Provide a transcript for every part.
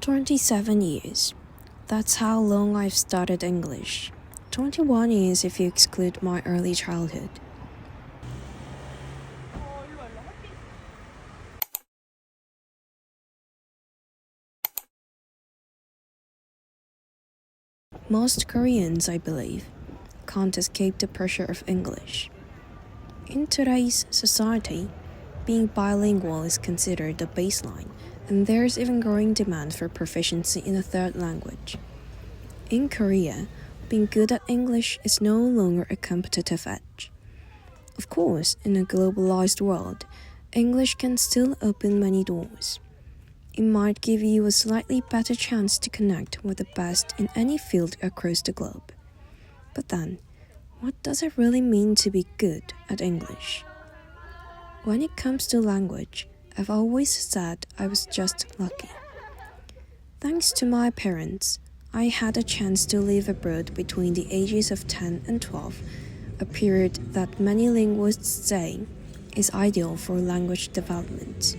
27 years. That's how long I've studied English. 21 years if you exclude my early childhood. Most Koreans, I believe, can't escape the pressure of English. In today's society, being bilingual is considered the baseline, and there's even growing demand for proficiency in a third language. In Korea, being good at English is no longer a competitive edge. Of course, in a globalized world, English can still open many doors. It might give you a slightly better chance to connect with the best in any field across the globe. But then, what does it really mean to be good at English? When it comes to language, I've always said I was just lucky. Thanks to my parents, I had a chance to live abroad between the ages of 10 and 12, a period that many linguists say is ideal for language development.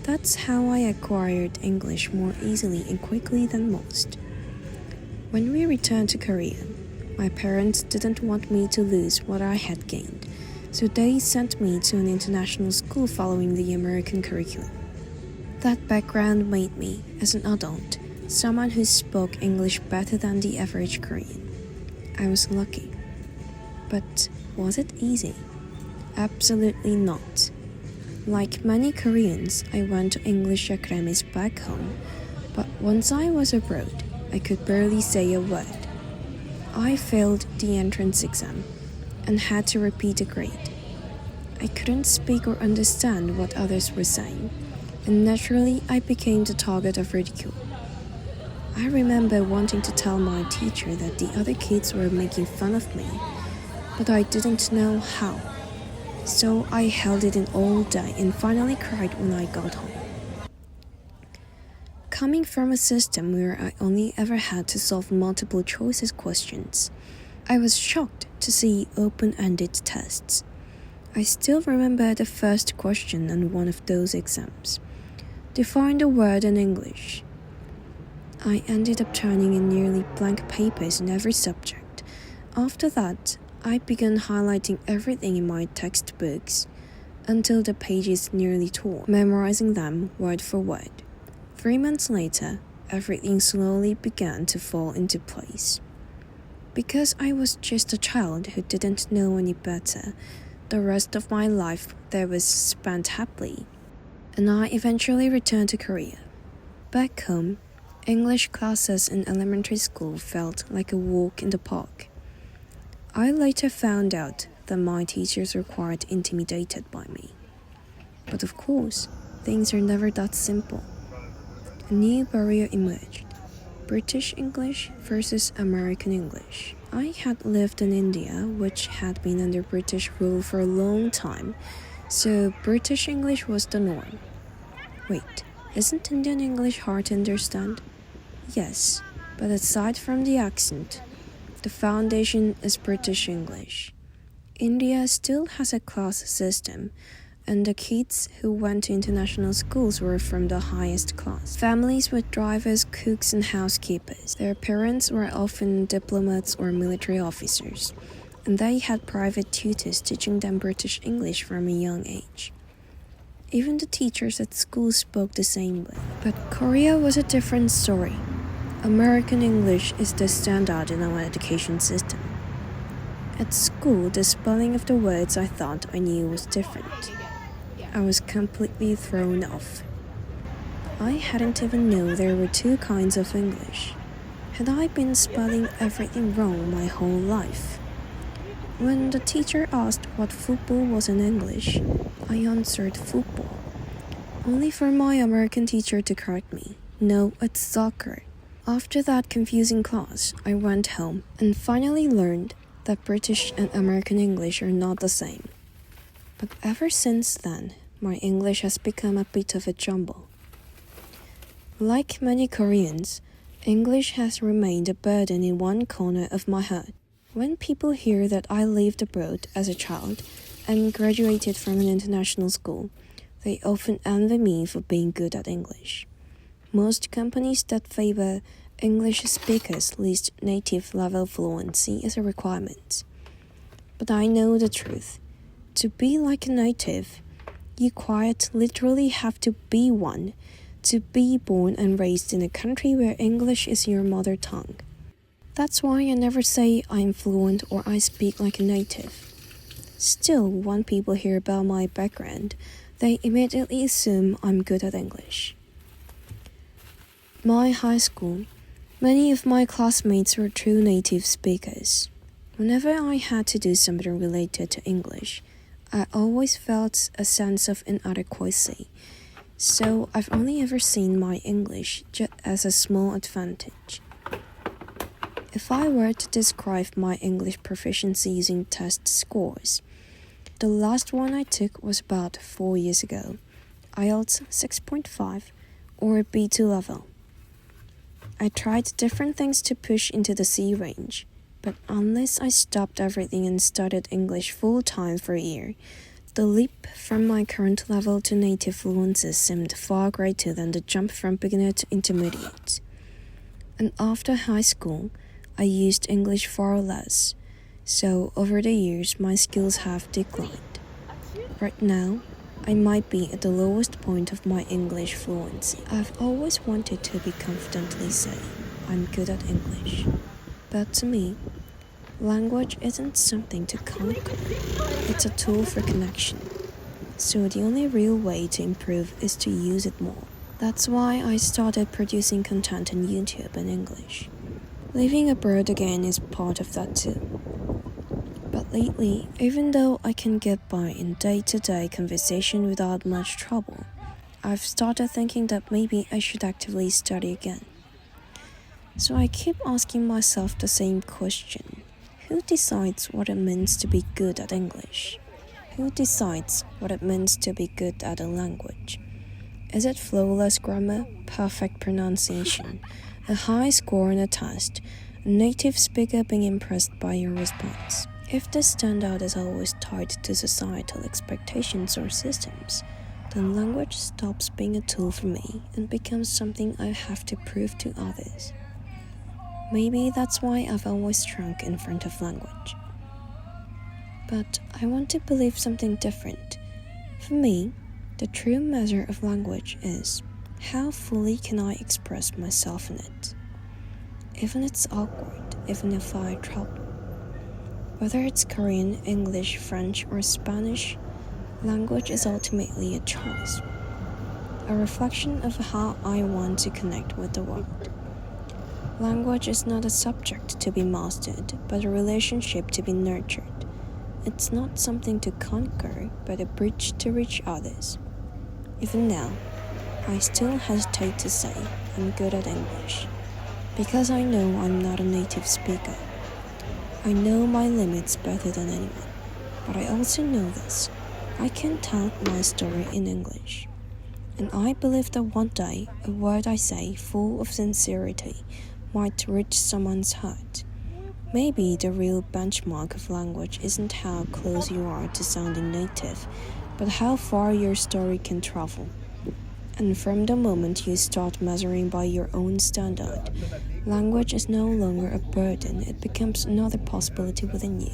That's how I acquired English more easily and quickly than most. When we returned to Korea, my parents didn't want me to lose what I had gained, so they sent me to an international school following the American curriculum. That background made me, as an adult, someone who spoke English better than the average Korean. I was lucky. But was it easy? Absolutely not. Like many Koreans, I went to English academies back home, but once I was abroad, I could barely say a word. I failed the entrance exam and had to repeat a grade. I couldn't speak or understand what others were saying, and naturally I became the target of ridicule. I remember wanting to tell my teacher that the other kids were making fun of me, but I didn't know how. So I held it in all day and finally cried when I got home. Coming from a system where I only ever had to solve multiple choices questions, I was shocked to see open-ended tests. I still remember the first question on one of those exams. Define the word in English. I ended up turning in nearly blank papers in every subject. After that, I began highlighting everything in my textbooks until the pages nearly tore, memorizing them word for word. 3 months later, everything slowly began to fall into place. Because I was just a child who didn't know any better, the rest of my life there was spent happily, and I eventually returned to Korea. Back home, English classes in elementary school felt like a walk in the park. I later found out that my teachers were quite intimidated by me. But of course, things are never that simple. A new barrier emerged: British English versus American English. I had lived in India, which had been under British rule for a long time, so British English was the norm. Wait, isn't Indian English hard to understand? Yes, but aside from the accent, the foundation is British English. India still has a class system, and the kids who went to international schools were from the highest class. Families with drivers, cooks, and housekeepers. Their parents were often diplomats or military officers, and they had private tutors teaching them British English from a young age. Even the teachers at school spoke the same way. But Korea was a different story. American English is the standard in our education system. At school, the spelling of the words I thought I knew was different. I was completely thrown off. I hadn't even known there were two kinds of English. Had I been spelling everything wrong my whole life? When the teacher asked what football was in English, I answered football, only for my American teacher to correct me. No, it's soccer. After that confusing class, I went home and finally learned that British and American English are not the same. But ever since then, my English has become a bit of a jumble. Like many Koreans, English has remained a burden in one corner of my heart. When people hear that I lived abroad as a child and graduated from an international school, they often envy me for being good at English. Most companies that favor English speakers list native level fluency as a requirement. But I know the truth. To be like a native, you quite literally have to be one, to be born and raised in a country where English is your mother tongue. That's why I never say I'm fluent or I speak like a native. Still, when people hear about my background, they immediately assume I'm good at English. My high school, many of my classmates were true native speakers. Whenever I had to do something related to English, I always felt a sense of inadequacy. So I've only ever seen my English just as a small advantage. If I were to describe my English proficiency using test scores, the last one I took was about 4 years ago, IELTS 6.5 or a B2 level. I tried different things to push into the C range, but unless I stopped everything and studied English full-time for a year, the leap from my current level to native fluency seemed far greater than the jump from beginner to intermediate. And after high school, I used English far less, so over the years my skills have declined. Right now, I might be at the lowest point of my English fluency. I've always wanted to be confidently say, I'm good at English. But to me, language isn't something to conquer. It's a tool for connection. So the only real way to improve is to use it more. That's why I started producing content on YouTube in English. Living abroad again is part of that too. But lately, even though I can get by in day-to-day conversation without much trouble, I've started thinking that maybe I should actively study again. So I keep asking myself the same question. Who decides what it means to be good at English? Who decides what it means to be good at a language? Is it flawless grammar, perfect pronunciation, a high score on a test, a native speaker being impressed by your response? If the standout is always tied to societal expectations or systems, then language stops being a tool for me and becomes something I have to prove to others. Maybe that's why I've always shrunk in front of language. But I want to believe something different. For me, the true measure of language is how fully can I express myself in it. Even it's awkward, even if I trouble. Whether it's Korean, English, French, or Spanish, language is ultimately a choice, a reflection of how I want to connect with the world. Language is not a subject to be mastered, but a relationship to be nurtured. It's not something to conquer, but a bridge to reach others. Even now, I still hesitate to say I'm good at English, because I know I'm not a native speaker. I know my limits better than anyone, but I also know this. I can tell my story in English. And I believe that one day, a word I say full of sincerity might reach someone's heart. Maybe the real benchmark of language isn't how close you are to sounding native, but how far your story can travel. And from the moment you start measuring by your own standard, language is no longer a burden, it becomes another possibility within you.